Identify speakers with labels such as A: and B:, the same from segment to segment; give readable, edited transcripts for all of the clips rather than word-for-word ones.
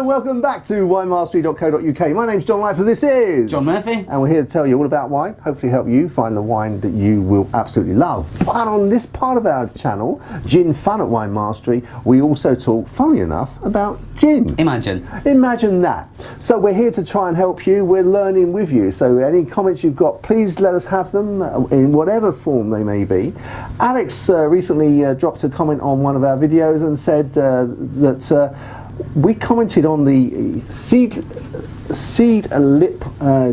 A: and welcome back to winemastery.co.uk. My name's John Lightfoot, this is
B: John Murphy,
A: and we're here to tell you all about wine, hopefully help you find the wine that you will absolutely love. But on this part of our channel, Gin Fun at Wine Mastery, we also talk, funnily enough, about gin. Imagine that. So we're here to try and help you, we're learning with you, so any comments you've got, please let us have them in whatever form they may be. Alex recently dropped a comment on one of our videos and said that we commented on the Seedlip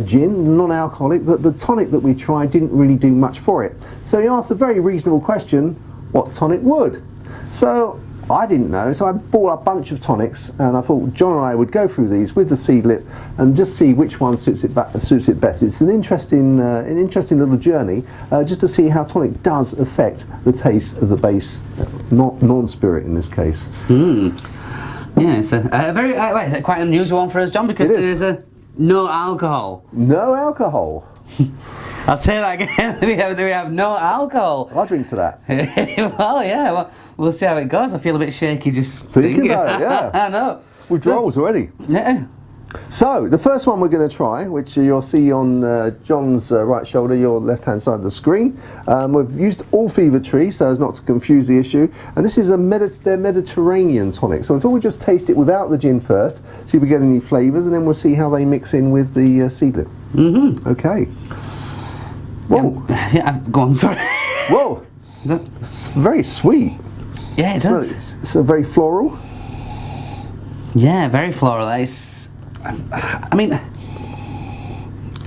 A: gin, non-alcoholic, that the tonic that we tried didn't really do much for it. So he asked a very reasonable question, what tonic would? So I didn't know, so I bought a bunch of tonics and I thought John and I would go through these with the Seedlip and just see which one suits it best. It's an interesting little journey just to see how tonic does affect the taste of the base, non-spirit in this case.
B: Yeah, it's a very quite an unusual one for us, John, because there's no alcohol.
A: No alcohol.
B: I'll say that again. we have no alcohol.
A: I'll drink to that.
B: Well, yeah. Well, we'll see how it goes. I feel a bit shaky just
A: thinking about it. Yeah.
B: I know.
A: We've rolls already.
B: Yeah.
A: So the first one we're going to try, which you'll see on John's right shoulder, your left-hand side of the screen. We've used all fever tree so as not to confuse the issue. And this is their Mediterranean tonic. So I thought we'd just taste it without the gin first, see if we get any flavours, and then we'll see how they mix in with the Seedlip. Okay. Whoa.
B: Yeah. Go on. Sorry.
A: Whoa. It's very sweet.
B: Yeah, it does.
A: It's a very floral.
B: Yeah, very floral. I mean,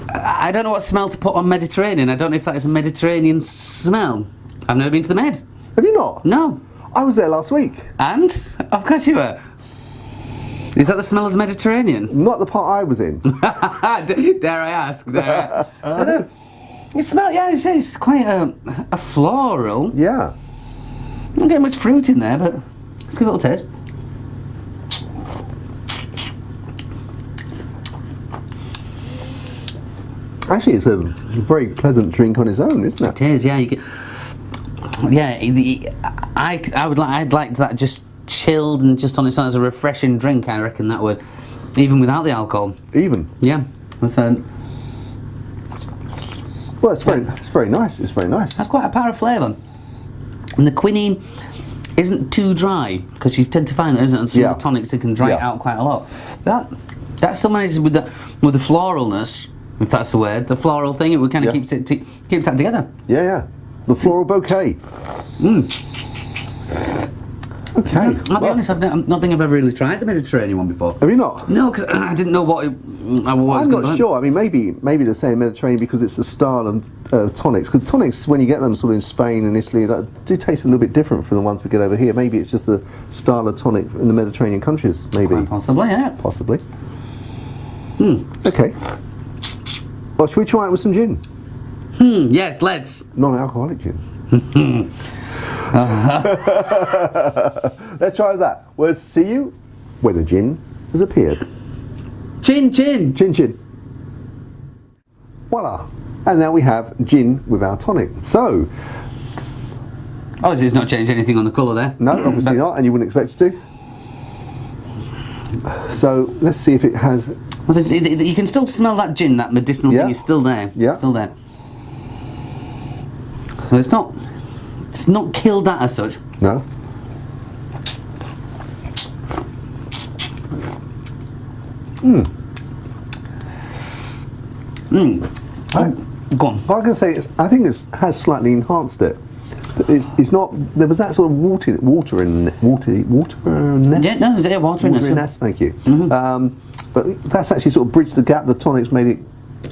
B: I don't know what smell to put on Mediterranean. I don't know if that is a Mediterranean smell. I've never been to the Med.
A: Have you not?
B: No.
A: I was there last week.
B: And? Of course you were. Is that the smell of the Mediterranean?
A: Not the part I was in.
B: Dare I ask? I don't know. You smell, yeah, it's quite a floral.
A: Yeah.
B: I don't get much fruit in there, but let's give it a little taste.
A: Actually, it's a very pleasant drink on its own, isn't it?
B: It is, yeah. I'd like that just chilled and just on its own as a refreshing drink. I reckon that would, even without the alcohol.
A: Even.
B: Yeah.
A: Well, it's very nice. It's very nice.
B: That's quite a power of flavour, and the quinine isn't too dry because you tend to find that, isn't it? And some of the tonics that can dry it out quite a lot. That still manages with the floralness. If that's the word, the floral thing, it kind of keeps that together.
A: Yeah, yeah. The floral bouquet. Okay.
B: I'll be honest, I don't think I've ever really tried the Mediterranean one before.
A: Have you not?
B: No, because I didn't know what
A: I'm not sure. I mean, maybe they're saying Mediterranean because it's the style of tonics. Because tonics, when you get them sort of in Spain and Italy, that do taste a little bit different from the ones we get over here. Maybe it's just the style of tonic in the Mediterranean countries. Maybe.
B: Quite possibly, yeah. Possibly.
A: Okay. Well, should we try it with some gin?
B: Yes, let's.
A: Non-alcoholic gin. Let's try that. We'll see you when the gin has appeared.
B: Gin, gin.
A: Gin, gin. Voila. And now we have gin with our tonic. So.
B: Obviously, it's not changed anything on the colour there.
A: No, obviously not, and you wouldn't expect it to. So let's see if it has.
B: Well, you can still smell that gin, that medicinal thing is still there.
A: Yeah.
B: Still there. So it's not killed that as such.
A: No.
B: Go on.
A: I can say I think it has slightly enhanced it. It's not. There was that sort of wateriness.
B: Yeah, no, wateriness.
A: Thank you. But that's actually sort of bridged the gap. The tonic's made it.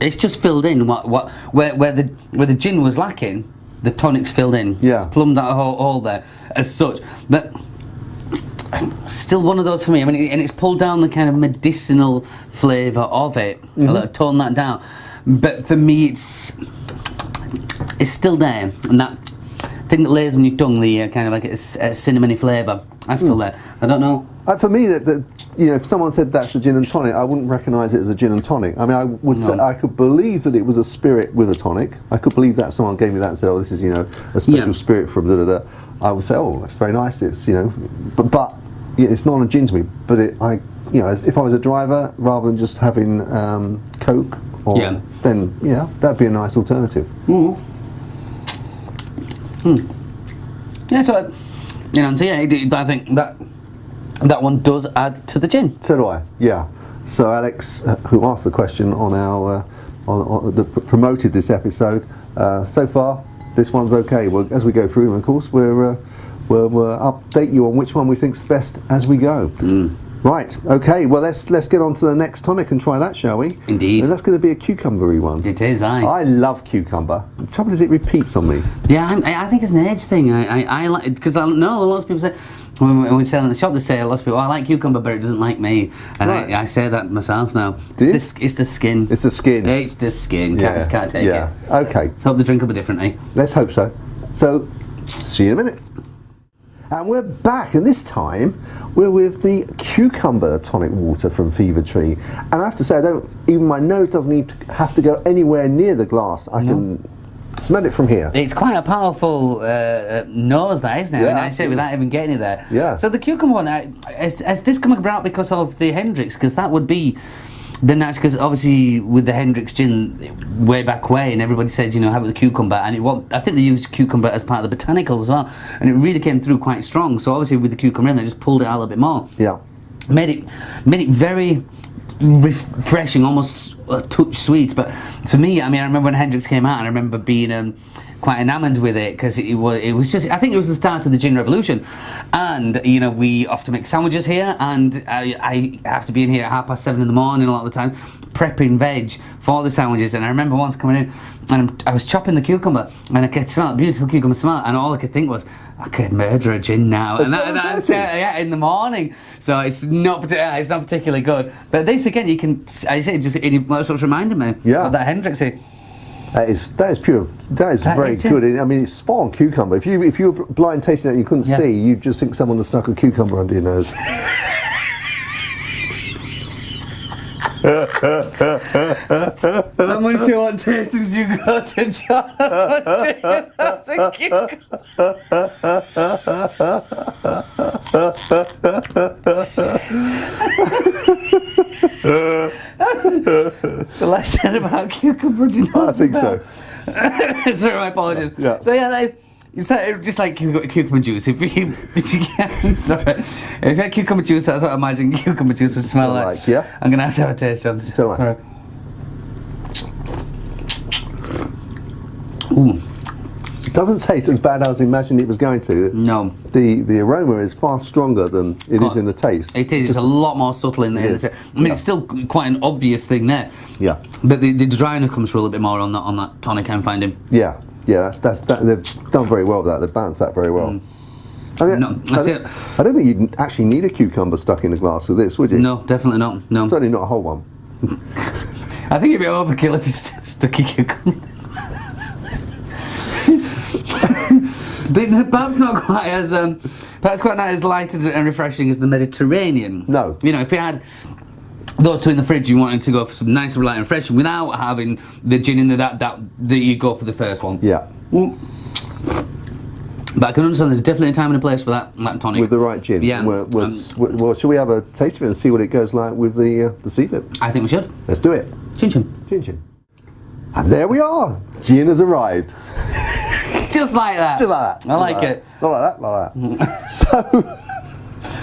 B: It's just filled in where the gin was lacking. The tonic's filled in.
A: Yeah.
B: It's plumbed that hole there as such. But still one of those for me. I mean, and it's pulled down the kind of medicinal flavour of it. Toned that down. But for me, it's still there, and that thing that lays on your tongue, the kind of like a cinnamony flavour, that's still there. I don't know.
A: For me, if someone said that's a gin and tonic, I wouldn't recognise it as a gin and tonic. I mean, I would say I could believe that it was a spirit with a tonic. I could believe that if someone gave me that and said, "Oh, this is a special spirit from da da da." I would say, "Oh, that's very nice." It's but it's not a gin to me. But I you know, if I was a driver, rather than just having Coke, or, then yeah, that'd be a nice alternative.
B: Yeah, so you know, so yeah, I think that one does add to the gin.
A: So do I. Yeah. So Alex, who asked the question on our promoted this episode, so far this one's okay. Well, as we go through them, of course, we'll update you on which one we think's best as we go. Right, okay, well let's get on to the next tonic and try that, shall we?
B: Indeed.
A: And that's going to be a cucumbery one.
B: It is,
A: I love cucumber. The trouble is it repeats on me.
B: Yeah, I think it's an age thing. I like, because I know a lot of people say, when we sell in the shop, they say a lot of people, I like cucumber, but it doesn't like me. And I say that myself now. It's the skin.
A: It's the skin.
B: It's the skin. Can't take it.
A: Okay.
B: Let's hope the drink will be differently.
A: Let's hope so. So, see you in a minute. And we're back, and this time we're with the cucumber tonic water from Fever Tree. And I have to say, even my nose doesn't even have to go anywhere near the glass. I can smell it from here. It's
B: quite a powerful nose, that, isn't it? I say without even getting it there.
A: Yeah.
B: So the cucumber one, has this come about because of the Hendrix? Because that would be the next, because obviously with the Hendrix gin way back when, everybody said, you know, have it with cucumber, and I think they used cucumber as part of the botanicals as well, and it really came through quite strong. So obviously with the cucumber in, they just pulled it out a little bit more.
A: Yeah.
B: Made it very refreshing, almost a touch sweet. But for me, I mean, I remember when Hendrix came out, and I remember being quite enamoured with it, because it was just, I think it was the start of the gin revolution. And you know, we often make sandwiches here, and I have to be in here at 7:30 in the morning a lot of the time, prepping veg for the sandwiches. And I remember once coming in, and I was chopping the cucumber, and I could smell a beautiful cucumber smell, and all I could think was, I could murder a gin now, and that's in the morning. So it's not particularly good. But this again, you can, I say, just that's what's reminding me of that Hendrix.
A: That is pure. That is very good. I mean, it's spot on cucumber. If you were blind tasting it and you couldn't see, you'd just think someone had stuck a cucumber under your nose.
B: I'm not sure what tastings you got to John. That's a cucumber. The less said about cucumber, do you know?
A: I think so.
B: Sorry, my apologies.
A: Yeah.
B: So yeah, that is. It's just like cucumber juice. If you had cucumber juice, that's what I imagine cucumber juice would smell like.
A: Yeah.
B: I'm gonna have to have a taste, John.
A: Sorry.
B: Ooh.
A: It doesn't taste as bad as I imagined it was going to.
B: No.
A: The aroma is far stronger than it is in the taste.
B: It is. It's a lot more subtle in there. I mean, it's still quite an obvious thing there.
A: Yeah.
B: But the dryness comes through a little bit more on that tonic, I'm finding.
A: Yeah. Yeah, that's they've done very well with that. They've balanced that very well. I mean, I don't think you'd actually need a cucumber stuck in the glass with this, would you?
B: No, definitely not. No.
A: Certainly not a whole one.
B: I think it'd be overkill if you stuck a cucumber. Perhaps not quite as perhaps quite not as light and refreshing as the Mediterranean.
A: No.
B: You know, if you had those two in the fridge, you wanted to go for some nice, light and refreshing without having the gin in there, that you go for the first one.
A: Yeah.
B: But I can understand there's definitely a time and a place for that tonic.
A: With the right gin.
B: Yeah.
A: Well, shall we have a taste of it and see what it goes like with the Seedlip?
B: I think we should.
A: Let's do it.
B: Chin chin.
A: Chin chin. And there we are. Gin has arrived.
B: Just like that.
A: Just like that.
B: I like it.
A: Not like that, like that. So...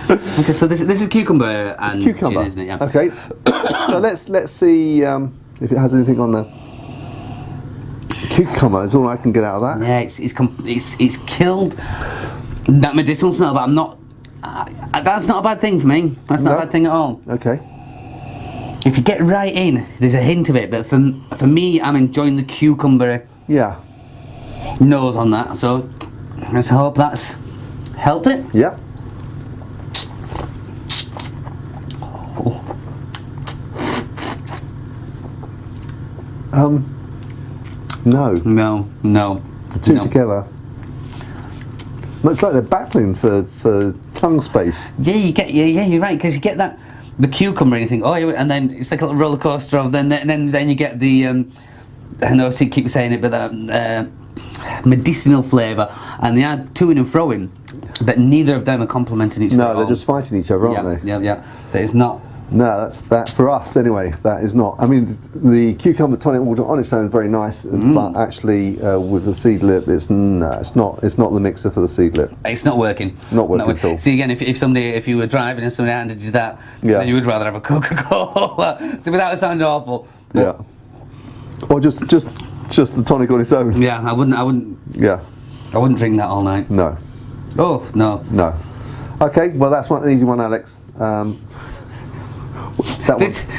B: Okay, so this is cucumber and gin, isn't it? Yeah.
A: Okay. So let's see if it has anything on the cucumber. Is all I can get out of that.
B: Yeah, it's killed that medicinal smell, but I'm not. That's not a bad thing for me. That's not a bad thing at all.
A: Okay.
B: If you get right in, there's a hint of it, but for me, I'm enjoying the cucumber.
A: Yeah.
B: Nose on that. So let's hope that's helped it.
A: Yeah. No. The two together. Looks like they're battling for tongue space.
B: Yeah, you're right, because you get the cucumber and you think, and then it's like a little roller coaster of then you get the I know I keep saying it, but the medicinal flavour, and they are to and fro in, but neither of them are complementing each other.
A: No, they're just fighting each other, aren't they?
B: Yeah. That is not
A: No, that's that for us anyway. That is not. I mean, the cucumber tonic water on its own is very nice, but actually with the Seedlip, it's not. It's not the mixer for the Seedlip.
B: It's not working.
A: Not working at all.
B: See again, if you were driving and somebody handed you that, then you would rather have a Coca-Cola. So without sounding awful.
A: Yeah. Or just the tonic on its own.
B: Yeah, I wouldn't.
A: Yeah.
B: I wouldn't drink that all night.
A: No.
B: Oh no.
A: No. Okay. Well, that's an easy one, Alex.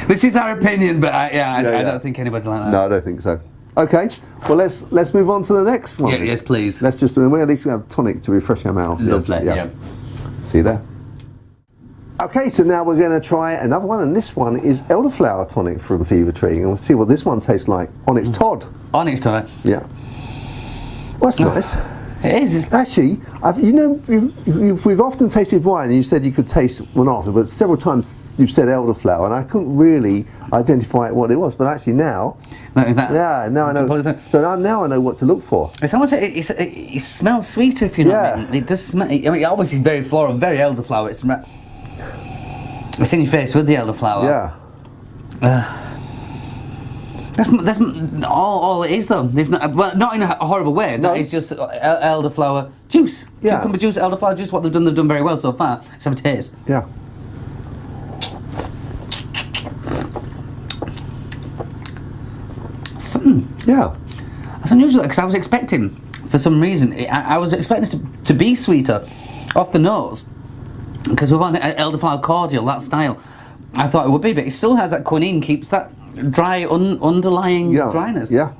B: This is our opinion, but I don't think anybody like that.
A: No, I don't think so. Okay, well let's move on to the next one.
B: Yeah, yes, please.
A: Let's just do it. We at least have tonic to refresh our mouth.
B: Lovely.
A: Yes, yeah. See you there. Okay, so now we're going to try another one, and this one is elderflower tonic from Fever Tree, and we'll see what this one tastes like on its Todd.
B: On its tonic.
A: Yeah. Well, that's nice.
B: It is.
A: Actually, we've often tasted wine, and you said you could taste one after, but several times you've said elderflower, and I couldn't really identify what it was. But actually now, now I know. So now I know what to look for.
B: It's almost it smells sweeter, if you know what I mean. It does smell. I mean, obviously very floral, very elderflower. It's in your face with the elderflower.
A: Yeah.
B: That's all it is, though. It's not, well, not in a horrible way.
A: No.
B: That is just elderflower juice.
A: Yeah.
B: Cucumber juice, elderflower juice. What they've done very well so far. Let's have a taste.
A: Yeah. Yeah.
B: That's unusual because I was expecting, for some reason, I was expecting it to be sweeter off the nose because we've got an elderflower cordial, that style. I thought it would be, but it still has that quinine, keeps that dry, underlying dryness.
A: Yeah.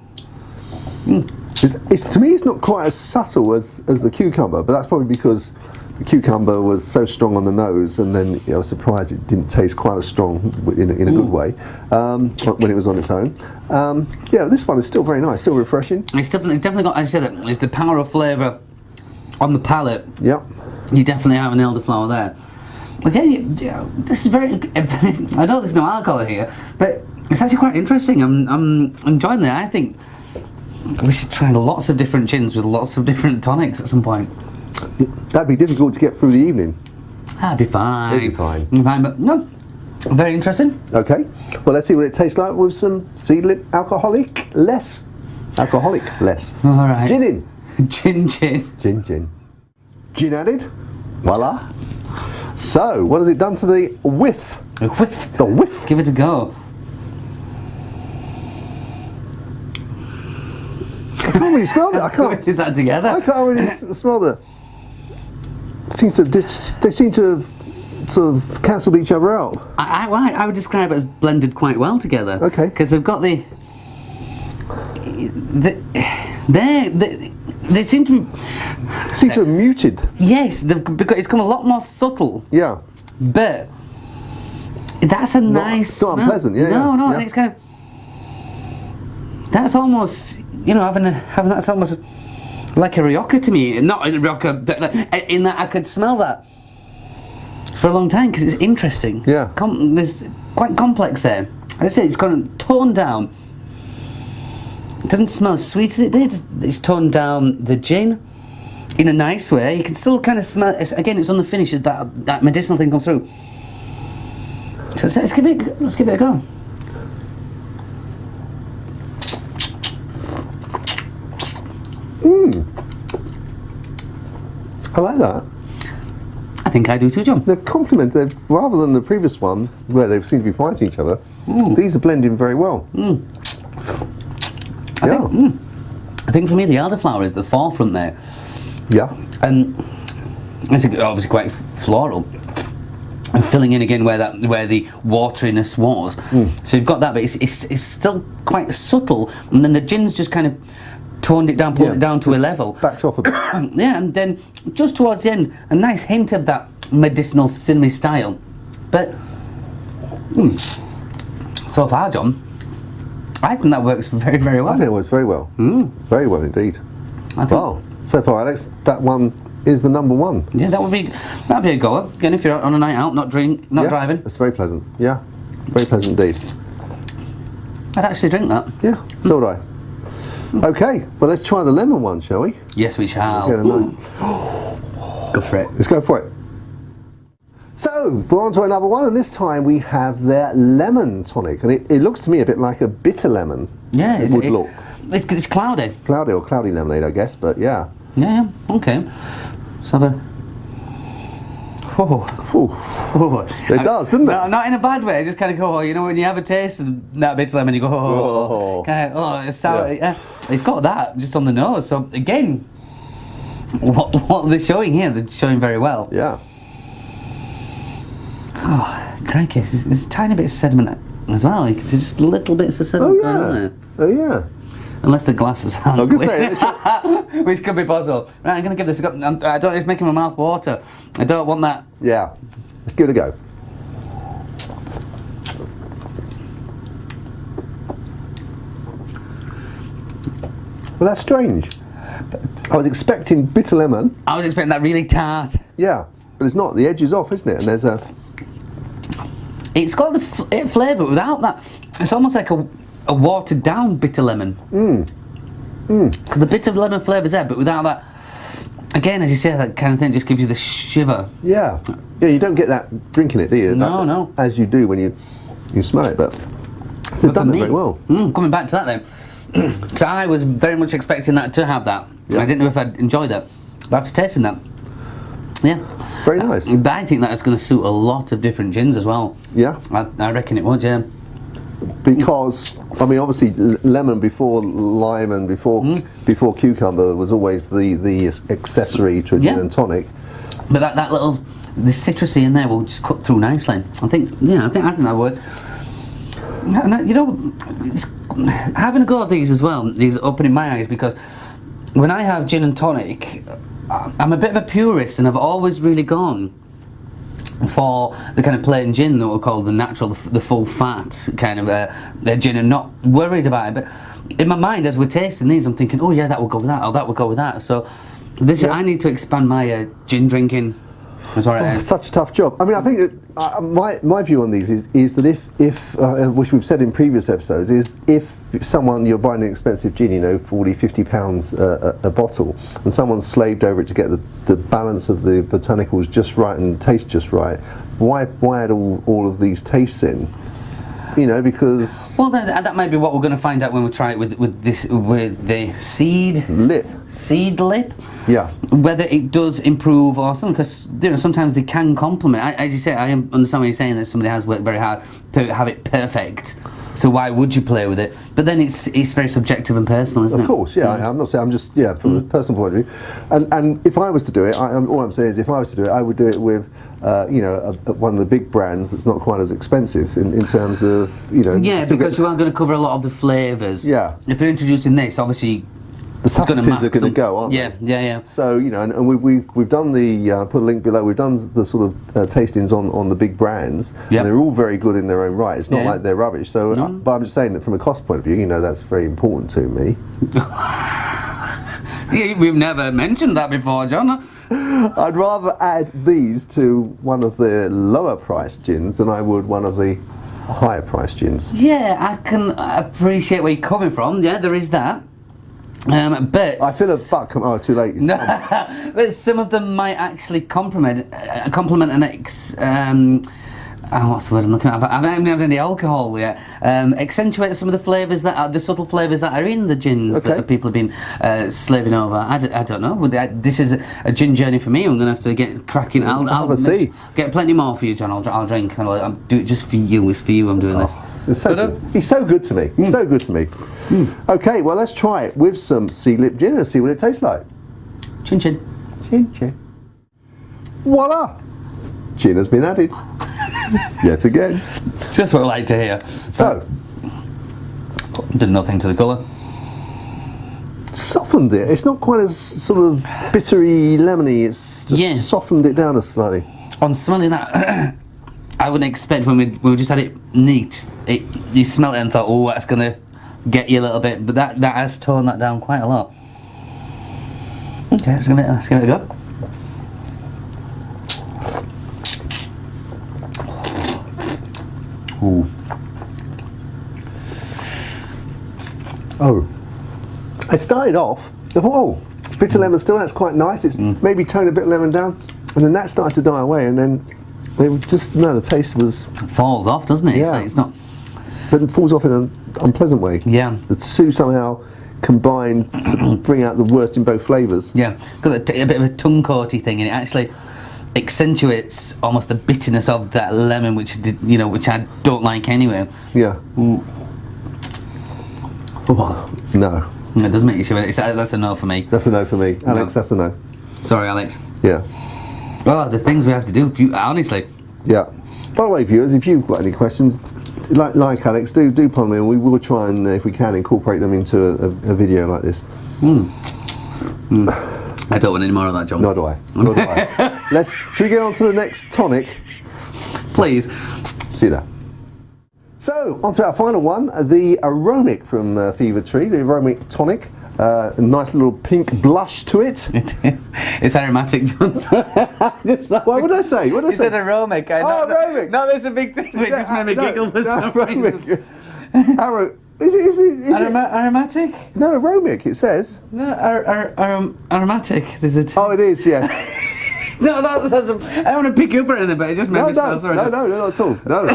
A: To me, it's not quite as subtle as the cucumber, but that's probably because the cucumber was so strong on the nose, and then I was surprised it didn't taste quite as strong in a good way when it was on its own. Yeah, this one is still very nice, still refreshing.
B: It's definitely got, as I said, it's the power of flavour on the palate.
A: Yep.
B: You definitely have an elderflower there. Again, this is very. I know there's no alcohol here, but it's actually quite interesting. I'm enjoying that. I think we should try lots of different gins with lots of different tonics at some point.
A: That'd be difficult to get through the evening.
B: That'd be fine.
A: It'd be fine.
B: But no, very interesting.
A: Okay, well let's see what it tastes like with some Seedlip alcoholic less.
B: All right.
A: Gin in.
B: Gin.
A: Gin added. Voila. So, what has it done to the whiff?
B: A whiff.
A: The whiff.
B: Give it a go.
A: I can't really smell it. I can't.
B: We did that together.
A: I can't really smell it. They seem to have sort of cancelled each other out.
B: I would describe it as blended quite well together.
A: Okay.
B: Because they've got they seem to
A: have muted.
B: Yes, because it's become a lot more subtle.
A: Yeah.
B: But that's a nice smell.
A: Not unpleasant. Yeah.
B: No,
A: yeah.
B: and it's kind of. That's almost, having that's almost like a Rioja to me. Not a Rioja, in that I could smell that for a long time because it's interesting.
A: Yeah.
B: There's quite complex there. I say it's kind of toned down. It doesn't smell as sweet as it did. It's toned down the gin in a nice way. You can still kind of smell. Again, it's on the finish that medicinal thing comes through. So let's give it a go.
A: I like that.
B: I think I do too, John.
A: They've complemented, rather than the previous one where they seem to be fighting each other. These are blending very well.
B: I think for me the elderflower is the forefront there.
A: Yeah.
B: And it's obviously quite floral. And filling in again where the wateriness was. So you've got that, but it's still quite subtle. And then the gin's just kind of toned it down, pulled it down to a level.
A: Backed off a bit.
B: Yeah, and then just towards the end, a nice hint of that medicinal cinnamon style. But so far, John, I think that works very, very well.
A: I think it works very well. Very well indeed. Wow. So far, Alex, that one is the number one.
B: Yeah, that'd be a goer. Again, if you're on a night out, not driving.
A: It's very pleasant. Yeah, very pleasant indeed.
B: I'd actually drink that.
A: Yeah, so would I. Okay, well let's try the lemon one, shall we?
B: Yes, we shall.
A: Let's
B: Let's go for it.
A: Let's go for it. So, we're on to another one, and this time we have their lemon tonic, and it looks to me a bit like a bitter lemon.
B: Yeah,
A: it would look.
B: It's cloudy.
A: Cloudy or cloudy lemonade, I guess, but yeah.
B: Yeah, okay. So have a... Oh.
A: It does, doesn't it?
B: No, not in a bad way, just kind of go, you know, when you have a taste of that bitter lemon, you go, it's sour. Yeah. It's got that just on the nose, so again, what they're showing here, they're showing very well.
A: Yeah.
B: Oh, crikey, there's a tiny bit of sediment as well. You can see just little bits of sediment going on there.
A: Oh, yeah.
B: Unless the glasses aren't
A: I was
B: clean.
A: going to say,
B: which could be possible. Right, I'm going to give this a go. I don't, it's making my mouth water. I don't want that.
A: Yeah. Let's give it a go. Well, that's strange. I was expecting bitter lemon.
B: I was expecting that really tart.
A: Yeah, but it's not. The edge is off, isn't it? And there's a...
B: It's got the flavour without that. It's almost like a watered down bitter lemon. Because the bitter lemon flavour's there, but without that, again, as you say, that kind of thing just gives you the shiver.
A: Yeah. Yeah, you don't get that drinking it, do you?
B: No.
A: As you do when you smell it, but they've done it very well.
B: Coming back to that then, because I was very much expecting that to have that.
A: Yeah.
B: I didn't know if I'd enjoy that, but after tasting that, yeah.
A: Very nice.
B: But I think that's going to suit a lot of different gins as well.
A: Yeah.
B: I reckon it would, yeah.
A: Because, I mean, obviously lemon before lime and before cucumber was always the accessory to a gin and tonic.
B: But that little, the citrusy in there will just cut through nicely. I think that would. And that, you know, having a go at these as well is opening my eyes, because when I have gin and tonic, I'm a bit of a purist, and I've always really gone for the kind of plain gin that we'll call the natural, the full fat kind of gin, and not worried about it. But in my mind, as we're tasting these, I'm thinking, oh yeah, that will go with that, or that will go with that. So this, I need to expand my gin drinking.
A: It's such a tough job. I mean, I think that, my view on these is that if which we've said in previous episodes, is if you're buying an expensive gin, you know, 40, 50 pounds a bottle, and someone's slaved over it to get the balance of the botanicals just right and taste just right, why add all of these tastes in? You know, because...
B: Well, that might be what we're going to find out when we try it with the Seedlip.
A: Yeah.
B: Whether it does improve or something, because sometimes they can complement. As you say, I understand what you're saying, that somebody has worked very hard to have it perfect. So why would you play with it? But then it's very subjective and personal, isn't it?
A: Of course, yeah. I'm not saying. I'm just from a personal point of view. And if I was to do it, all I'm saying is, if I was to do it, I would do it with one of the big brands that's not quite as expensive in terms of
B: Yeah, because you aren't going to cover a lot of the flavours.
A: Yeah.
B: If you're introducing this, obviously.
A: The subtleties are going to go, aren't they?
B: Yeah.
A: So and we've done the put a link below. We've done the sort of tastings on the big brands.
B: Yep.
A: And they're all very good in their own right. It's not like they're rubbish. So, but I'm just saying that from a cost point of view, that's very important to me.
B: We've never mentioned that before, John.
A: I'd rather add these to one of the lower priced gins than I would one of the higher priced gins.
B: Yeah, I can appreciate where you're coming from. Yeah, there is that. But
A: I feel a buck. Oh, too late.
B: No, but some of them might actually complement and what's the word I'm looking at? I haven't even had any alcohol yet. Accentuate some of the flavours the subtle flavours that are in the gins that people have been slaving over. I don't know. This is a gin journey for me. I'm going to have to get cracking. I'll get plenty more for you, John. I'll drink. I'll do it just for you. It's for you. I'm doing this.
A: He's so good to me. So good to me. Okay, well, let's try it with some Seedlip gin and see what it tastes like.
B: Chin chin.
A: Chin chin. Voila! Gin has been added. Yet again.
B: Just what I like to hear.
A: So.
B: Did nothing to the colour.
A: Softened it. It's not quite as sort of bittery, lemony. It's just softened it down slightly.
B: On smelling that, I wouldn't expect when we just had it neat. You smell it and thought, oh, that's going to get you a little bit. But that has toned that down quite a lot. Okay, let's give it a go.
A: Ooh. Oh. I started off, I thought, oh, bitter lemon still, that's quite nice. It's maybe toned a bit of lemon down, and then that started to die away, and then It just, no, the taste was...
B: Falls off, doesn't it?
A: Yeah.
B: It's not...
A: But it falls off in an unpleasant way.
B: Yeah.
A: The two somehow combined to bring out the worst in both flavours.
B: Yeah, got a bit of a tongue coaty thing, and it actually accentuates almost the bitterness of that lemon, which which I don't like anyway.
A: Yeah.
B: Oh.
A: No.
B: It does make you shiver. That's a no for me.
A: That's a no for me. Alex,
B: No.
A: that's a no.
B: Sorry, Alex.
A: Yeah.
B: Oh, the things we have to do. Honestly.
A: Yeah. By the way, viewers, if you've got any questions, like Alex, do put them in. We will try and, if we can, incorporate them into a video like this.
B: I don't want any more of that, John.
A: Nor do I. Nor do I. Should we get on to the next tonic?
B: Please.
A: See you there. So, on to our final one, the Aromic from Fever Tree, the Aromic Tonic. A nice little pink blush to it.
B: It's aromatic, John.
A: What would I say? What did I
B: You
A: say?
B: said aromic.
A: Aromic.
B: No, there's a big thing that just made me giggle for some reason.
A: Is it
B: Aromatic?
A: No, Aromic, it says.
B: No, aromatic. There's a...
A: Oh, it is, yes.
B: No, I don't want to pick you up or anything, but it just made me smell. Sorry.
A: No, not at all. No.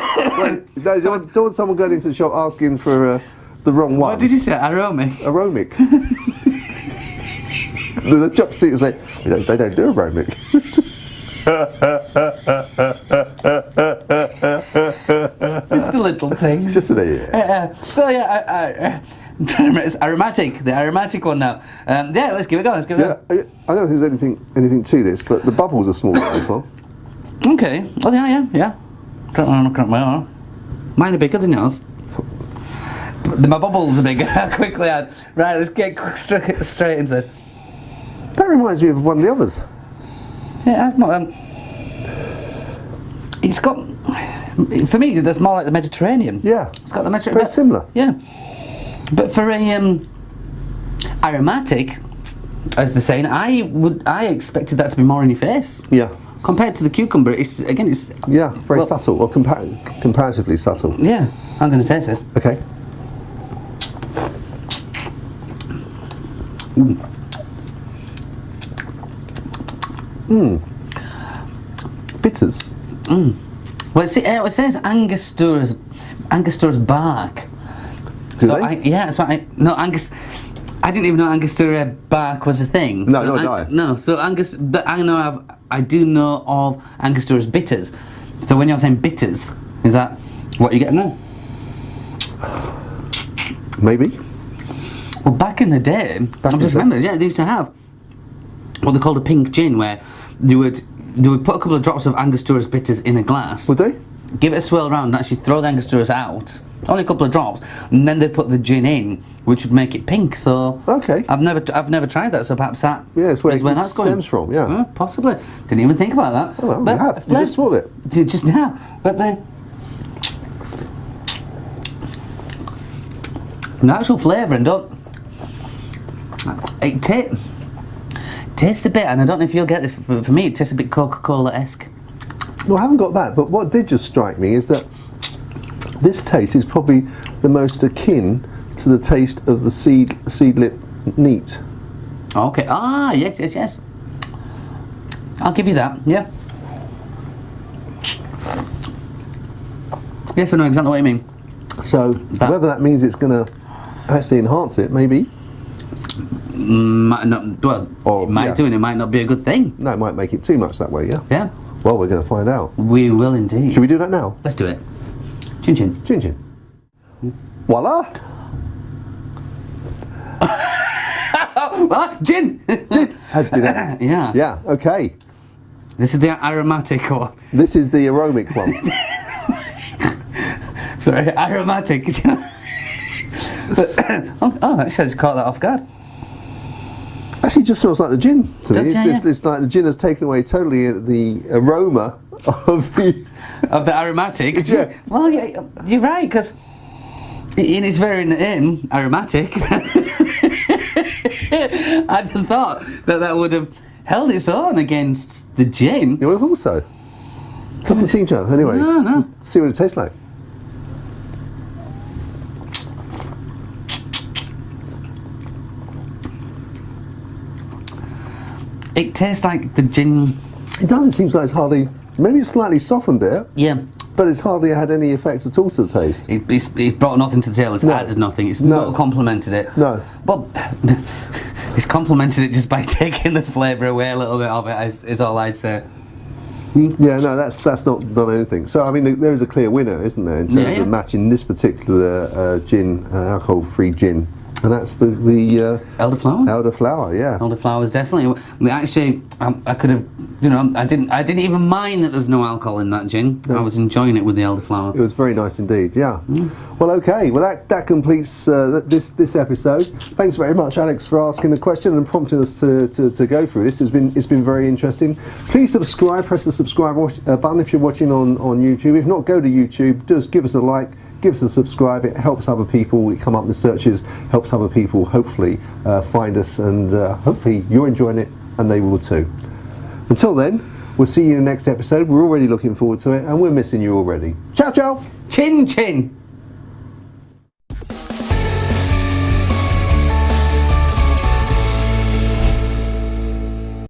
A: Don't want someone going into the shop asking for the wrong one.
B: What did you say? Aromic?
A: Aromic. The chopsticks say, they don't do aromic.
B: It's the little things.
A: Just an idiot.
B: So yeah, I'm trying to remember. It's aromatic. The aromatic one now. Yeah, let's give it a go. Let's give it a go.
A: I don't think there's anything to this, but the bubbles are smaller as well.
B: Okay. Oh yeah. Mine are bigger than yours. My bubbles are bigger. Quickly add. Right, let's get straight into it.
A: That reminds me of one of the others.
B: Yeah, that's more. It's got. For me, that's more like the Mediterranean.
A: Yeah.
B: It's got the Mediterranean.
A: Very similar.
B: Yeah. But for a aromatic, as they're saying, I expected that to be more in your face.
A: Yeah.
B: Compared to the cucumber, it's
A: Yeah, very subtle, or comparatively subtle.
B: Yeah, I'm going to taste this.
A: Okay. Bitters.
B: Well, it says Angostura bark.
A: Do they?
B: Angus. I didn't even know Angostura bark was a thing.
A: No, no.
B: No, so but I do know of Angostura's bitters. So when you're saying bitters, is that what you're getting there?
A: Maybe.
B: Well, back in the day, I just remember, they used to have what they called a pink gin, where they would put a couple of drops of Angostura's bitters in a glass.
A: Would they?
B: Give it a swirl around and actually throw the Angostura's out. Only a couple of drops, and then they put the gin in, which would make it pink. So
A: okay,
B: I've never tried that. So perhaps that
A: is where
B: that's going.
A: Stems from. Yeah,
B: possibly. Didn't even think about that.
A: Oh, well, but you have. You just swallowed it.
B: Just now, but the actual flavouring, it tastes a bit, and I don't know if you'll get this. For me, it tastes a bit Coca-Cola-esque.
A: Well, I haven't got that, but what did just strike me is that this taste is probably the most akin to the taste of the Seedlip neat.
B: Okay. Ah, yes. I'll give you that. Yeah. Yes, I know exactly what you mean.
A: So whether that means it's going to actually enhance it, maybe.
B: Might not. Well, it might do, and it might not be a good thing.
A: No, it might make it too much that way. Yeah.
B: Yeah.
A: Well, we're going to find out.
B: We will indeed.
A: Should we do that now?
B: Let's do it. Chin chin.
A: Chin chin. Voila!
B: What? Gin!
A: Had to do that.
B: Yeah.
A: Yeah, okay.
B: This is the aromatic one.
A: This is the aromic one.
B: Sorry, aromatic. Oh, actually, I just caught that off guard.
A: Actually, it just smells like the gin to me.
B: Yeah.
A: It's like the gin has taken away totally the aroma of the
B: aromatic.
A: Yeah.
B: Well, yeah, you're right, because it's very aromatic. I'd have thought that would have held its own against the gin.
A: You would have also. Doesn't seem to have. Anyway,
B: No.
A: Let's see what it tastes like.
B: It tastes like the gin.
A: It does. It seems like it's hardly Maybe it's slightly softened it.
B: Yeah.
A: But it's hardly had any effect at all to the taste.
B: It's brought nothing to the table. It's added nothing. It's not complemented it.
A: No.
B: Well, it's complemented it just by taking the flavour away a little bit of it. Is all I'd say.
A: Yeah, no, that's not anything. So I mean, there is a clear winner, isn't there, in terms of matching this particular gin, alcohol-free gin, and that's the
B: elderflower.
A: Elderflower, yeah.
B: Elderflower is definitely. Actually, I could have. You know, I didn't even mind that there's no alcohol in that gin. No. I was enjoying it with the elderflower.
A: It was very nice indeed. Yeah. Well, okay. Well, that completes this episode. Thanks very much, Alex, for asking the question and prompting us to go through this. It's been very interesting. Please subscribe. Press the subscribe button if you're watching on YouTube. If not, go to YouTube. Just give us a like. Give us a subscribe. It helps other people. We come up in the searches. Helps other people hopefully find us, and hopefully you're enjoying it and they will too. Until then, we'll see you in the next episode. We're already looking forward to it, and we're missing you already. Ciao, ciao!
B: Chin chin!